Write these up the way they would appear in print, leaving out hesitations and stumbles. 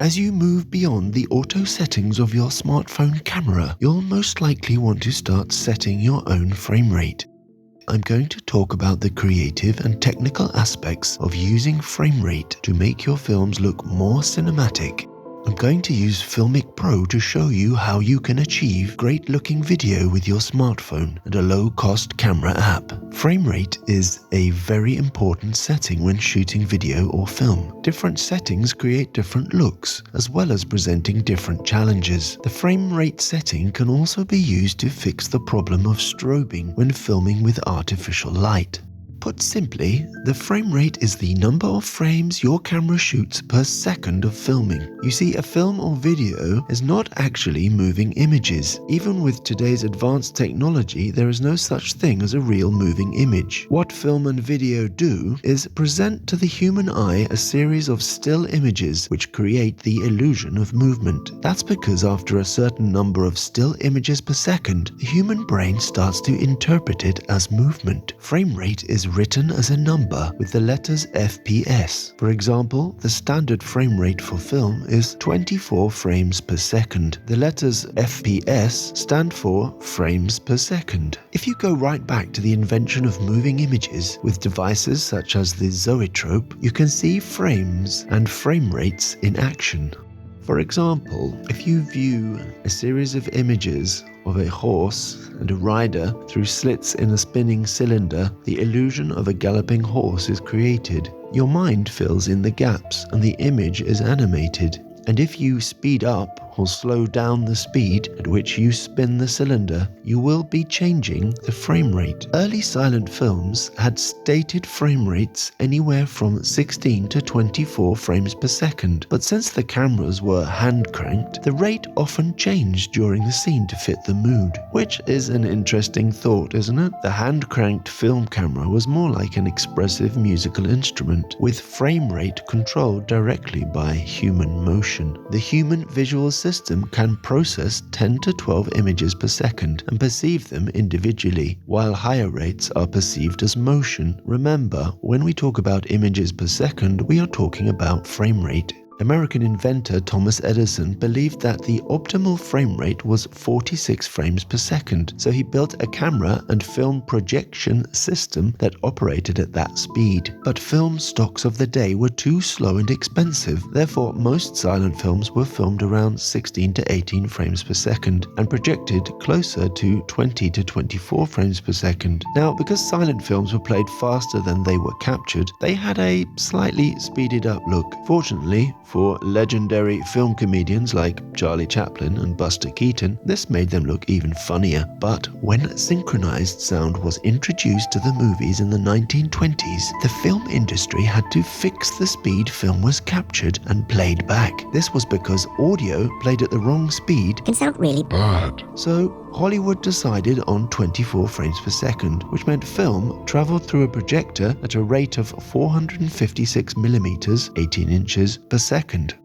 As you move beyond the auto settings of your smartphone camera, you'll most likely want to start setting your own frame rate. I'm going to talk about the creative and technical aspects of using frame rate to make your films look more cinematic. I'm going to use FiLMiC Pro to show you how you can achieve great-looking video with your smartphone and a low-cost camera app. Frame rate is a very important setting when shooting video or film. Different settings create different looks, as well as presenting different challenges. The frame rate setting can also be used to fix the problem of strobing when filming with artificial light. Put simply, the frame rate is the number of frames your camera shoots per second of filming. You see, a film or video is not actually moving images. Even with today's advanced technology, there is no such thing as a real moving image. What film and video do is present to the human eye a series of still images which create the illusion of movement. That's because after a certain number of still images per second, the human brain starts to interpret it as movement. Frame rate is written as a number with the letters FPS. For example, the standard frame rate for film is 24 frames per second. The letters FPS stand for frames per second. If you go right back to the invention of moving images with devices such as the zoetrope, you can see frames and frame rates in action. For example, if you view a series of images of a horse and a rider through slits in a spinning cylinder, the illusion of a galloping horse is created. Your mind fills in the gaps and the image is animated. And if you speed up or slow down the speed at which you spin the cylinder, you will be changing the frame rate. Early silent films had stated frame rates anywhere from 16 to 24 frames per second, but since the cameras were hand-cranked, the rate often changed during the scene to fit the mood. Which is an interesting thought, isn't it? The hand-cranked film camera was more like an expressive musical instrument, with frame rate controlled directly by human motion. The human visual system can process 10 to 12 images per second and perceive them individually, while higher rates are perceived as motion. Remember, when we talk about images per second, we are talking about frame rate. American inventor Thomas Edison believed that the optimal frame rate was 46 frames per second, so he built a camera and film projection system that operated at that speed. But film stocks of the day were too slow and expensive, therefore most silent films were filmed around 16 to 18 frames per second and projected closer to 20 to 24 frames per second. Now, because silent films were played faster than they were captured, they had a slightly speeded up look. Fortunately, for legendary film comedians like Charlie Chaplin and Buster Keaton, this made them look even funnier. But when synchronized sound was introduced to the movies in the 1920s, the film industry had to fix the speed film was captured and played back. This was because audio played at the wrong speed can sound really bad. So Hollywood decided on 24 frames per second, which meant film traveled through a projector at a rate of 456 millimeters, 18 inches per second.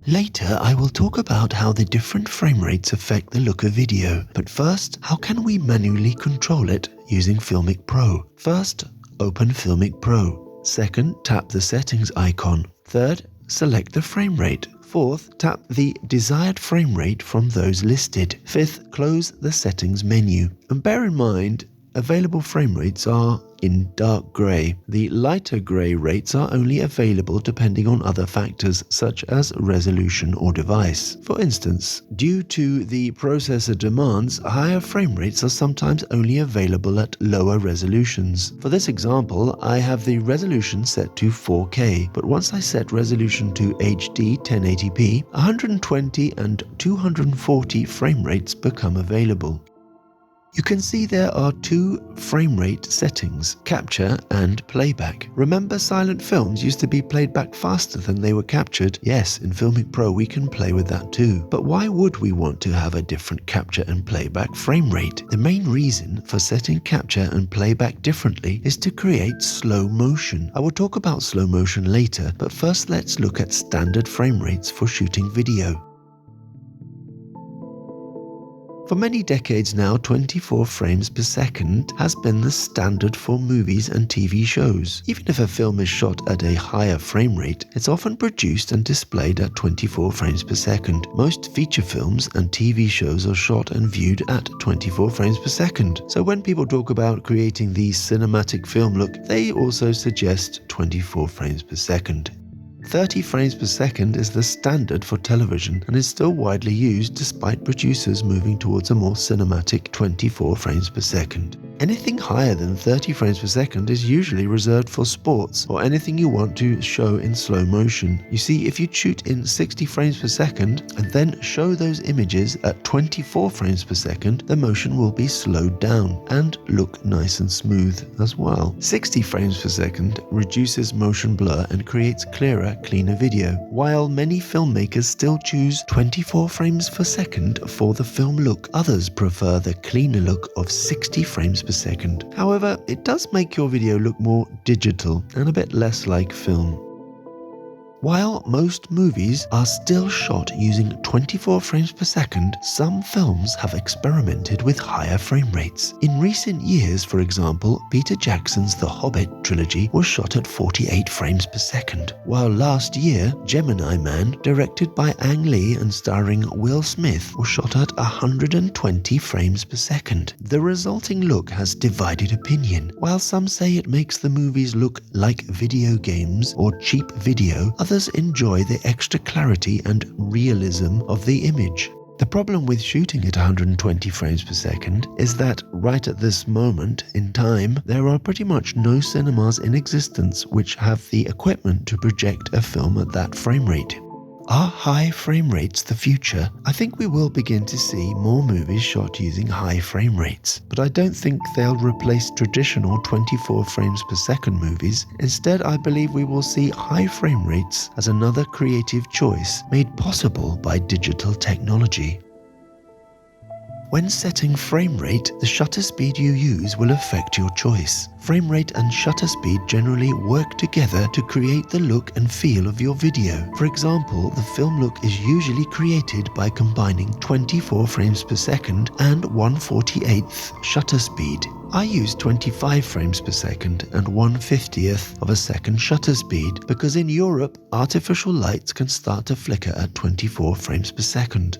Later, I will talk about how the different frame rates affect the look of video. But first, how can we manually control it using FiLMiC Pro? First, open FiLMiC Pro. Second, tap the settings icon. Third, select the frame rate. Fourth, tap the desired frame rate from those listed. Fifth, close the settings menu. And bear in mind, available frame rates are in dark grey. The lighter grey rates are only available depending on other factors such as resolution or device. For instance, due to the processor demands, higher frame rates are sometimes only available at lower resolutions. For this example, I have the resolution set to 4K, but once I set resolution to HD 1080p, 120 and 240 frame rates become available. You can see there are two frame rate settings, capture and playback. Remember, silent films used to be played back faster than they were captured? Yes, in FiLMiC Pro we can play with that too. But why would we want to have a different capture and playback frame rate? The main reason for setting capture and playback differently is to create slow motion. I will talk about slow motion later, but first let's look at standard frame rates for shooting video. For many decades now, 24 frames per second has been the standard for movies and TV shows. Even if a film is shot at a higher frame rate, it's often produced and displayed at 24 frames per second. Most feature films and TV shows are shot and viewed at 24 frames per second. So when people talk about creating the cinematic film look, they also suggest 24 frames per second. 30 frames per second is the standard for television and is still widely used despite producers moving towards a more cinematic 24 frames per second. Anything higher than 30 frames per second is usually reserved for sports or anything you want to show in slow motion. You see, if you shoot in 60 frames per second and then show those images at 24 frames per second, the motion will be slowed down and look nice and smooth as well. 60 frames per second reduces motion blur and creates clearer, cleaner video, while many filmmakers still choose 24 frames per second for the film look. Others prefer the cleaner look of 60 frames per second. However, it does make your video look more digital and a bit less like film. While most movies are still shot using 24 frames per second, some films have experimented with higher frame rates. In recent years, for example, Peter Jackson's The Hobbit trilogy was shot at 48 frames per second, while last year, Gemini Man, directed by Ang Lee and starring Will Smith, was shot at 120 frames per second. The resulting look has divided opinion. While some say it makes the movies look like video games or cheap video, others enjoy the extra clarity and realism of the image. The problem with shooting at 120 frames per second is that right at this moment in time, there are pretty much no cinemas in existence which have the equipment to project a film at that frame rate. Are high frame rates the future? I think we will begin to see more movies shot using high frame rates, but I don't think they'll replace traditional 24 frames per second movies. Instead, I believe we will see high frame rates as another creative choice made possible by digital technology. When setting frame rate, the shutter speed you use will affect your choice. Frame rate and shutter speed generally work together to create the look and feel of your video. For example, the film look is usually created by combining 24 frames per second and 1/48th shutter speed. I use 25 frames per second and 1/50th of a second shutter speed because in Europe, artificial lights can start to flicker at 24 frames per second.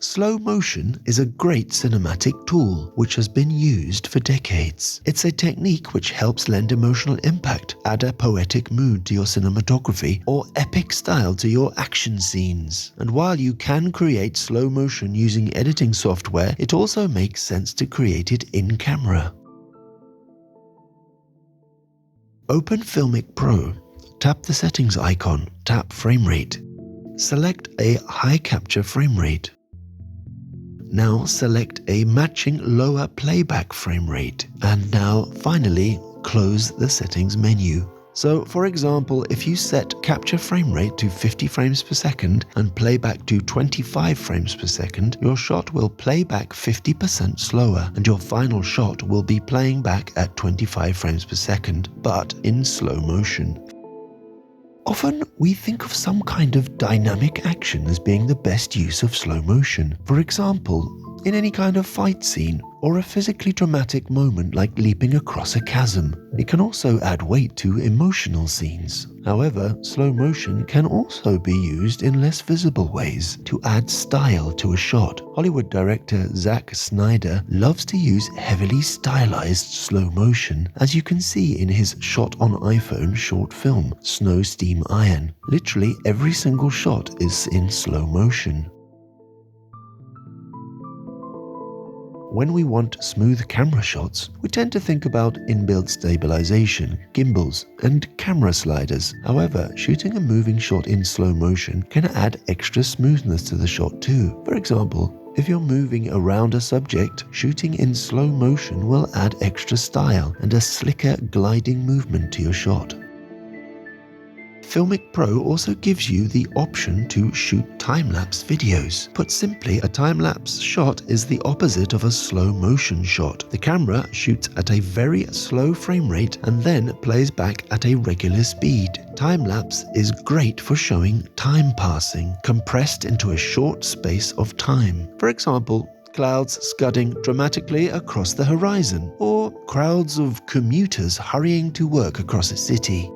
Slow motion is a great cinematic tool which has been used for decades. It's a technique which helps lend emotional impact, add a poetic mood to your cinematography, or epic style to your action scenes. And while you can create slow motion using editing software, it also makes sense to create it in camera. Open FiLMiC Pro. Tap the settings icon, tap frame rate. Select a high capture frame rate. Now select a matching lower playback frame rate. And now finally close the settings menu. So for example, if you set capture frame rate to 50 frames per second and playback to 25 frames per second, your shot will play back 50% slower and your final shot will be playing back at 25 frames per second, but in slow motion. Often, we think of some kind of dynamic action as being the best use of slow motion. For example, in any kind of fight scene or a physically dramatic moment like leaping across a chasm. It can also add weight to emotional scenes. However, slow motion can also be used in less visible ways to add style to a shot. Hollywood director Zack Snyder loves to use heavily stylized slow motion, as you can see in his shot on iPhone short film, Snow Steam Iron. Literally every single shot is in slow motion. When we want smooth camera shots, we tend to think about inbuilt stabilization, gimbals, and camera sliders. However, shooting a moving shot in slow motion can add extra smoothness to the shot too. For example, if you're moving around a subject, shooting in slow motion will add extra style and a slicker gliding movement to your shot. FiLMiC Pro also gives you the option to shoot time-lapse videos. Put simply, a time-lapse shot is the opposite of a slow motion shot. The camera shoots at a very slow frame rate and then plays back at a regular speed. Time-lapse is great for showing time passing, compressed into a short space of time. For example, clouds scudding dramatically across the horizon, or crowds of commuters hurrying to work across a city.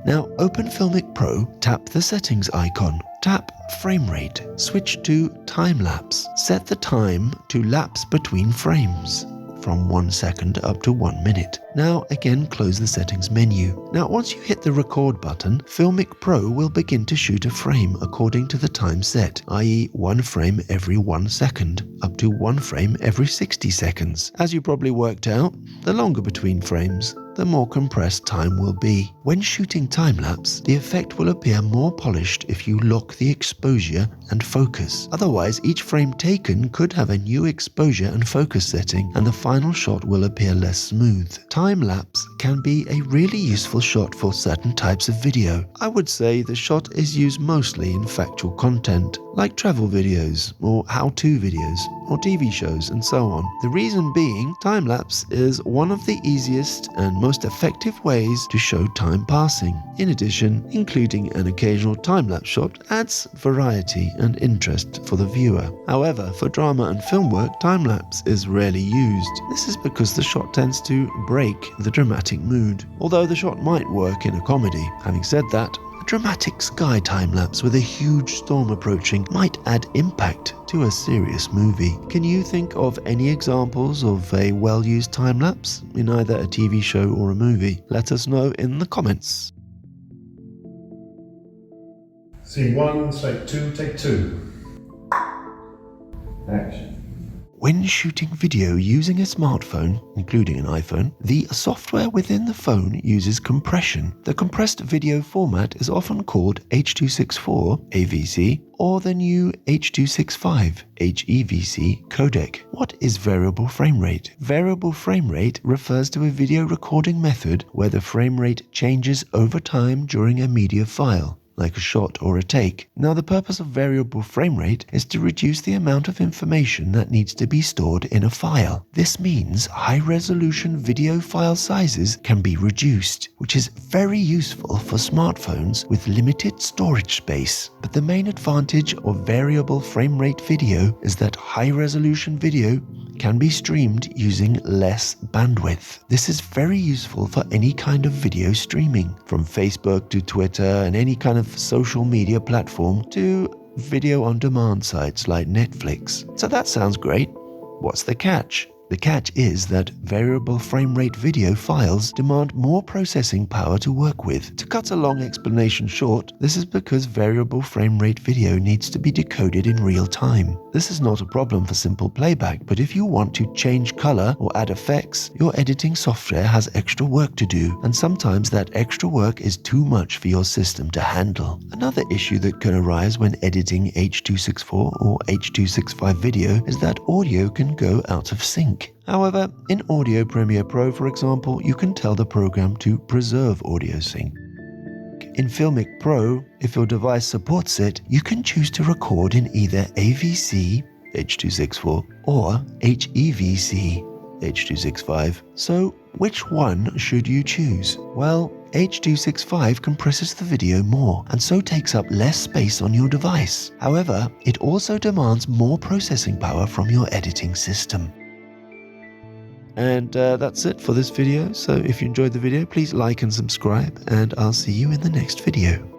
Now open FiLMiC Pro, tap the settings icon, tap frame rate, switch to time-lapse. Set the time to lapse between frames, from 1 second up to 1 minute. Now again close the settings menu. Now once you hit the record button, FiLMiC Pro will begin to shoot a frame according to the time set, i.e. 1 frame every 1 second, up to 1 frame every 60 seconds. As you probably worked out, the longer between frames, the more compressed time will be. When shooting time-lapse, the effect will appear more polished if you lock the exposure and focus. Otherwise, each frame taken could have a new exposure and focus setting, and the final shot will appear less smooth. Time-lapse can be a really useful shot for certain types of video. I would say the shot is used mostly in factual content, like travel videos, or how-to videos, or TV shows, and so on. The reason being, time-lapse is one of the easiest and most effective ways to show time passing. In addition, including an occasional time-lapse shot adds variety and interest for the viewer. However, for drama and film work, time-lapse is rarely used. This is because the shot tends to break the dramatic mood, although the shot might work in a comedy. Having said that, a dramatic sky time-lapse with a huge storm approaching might add impact to a serious movie. Can you think of any examples of a well-used time-lapse in either a TV show or a movie? Let us know in the comments. Scene 1, take 2, take 2. Action. When shooting video using a smartphone, including an iPhone, the software within the phone uses compression. The compressed video format is often called H.264 (HEVC) or the new H.265 (HEVC) codec. What is variable frame rate? Variable frame rate refers to a video recording method where the frame rate changes over time during a media file, like a shot or a take. Now, the purpose of variable frame rate is to reduce the amount of information that needs to be stored in a file. This means high-resolution video file sizes can be reduced, which is very useful for smartphones with limited storage space. But the main advantage of variable frame rate video is that high-resolution video can be streamed using less bandwidth. This is very useful for any kind of video streaming, from Facebook to Twitter and any kind of social media platform to video on demand sites like Netflix. So that sounds great. What's the catch? The catch is that variable frame rate video files demand more processing power to work with. To cut a long explanation short, this is because variable frame rate video needs to be decoded in real time. This is not a problem for simple playback, but if you want to change color or add effects, your editing software has extra work to do, and sometimes that extra work is too much for your system to handle. Another issue that can arise when editing H.264 or H.265 video is that audio can go out of sync. However, in Audio Premiere Pro, for example, you can tell the program to preserve audio sync. In FiLMiC Pro, if your device supports it, you can choose to record in either AVC, H.264, or HEVC, H.265. So, which one should you choose? Well, H.265 compresses the video more and so takes up less space on your device. However, it also demands more processing power from your editing system. And that's it for this video. So if you enjoyed the video, please like and subscribe, and I'll see you in the next video.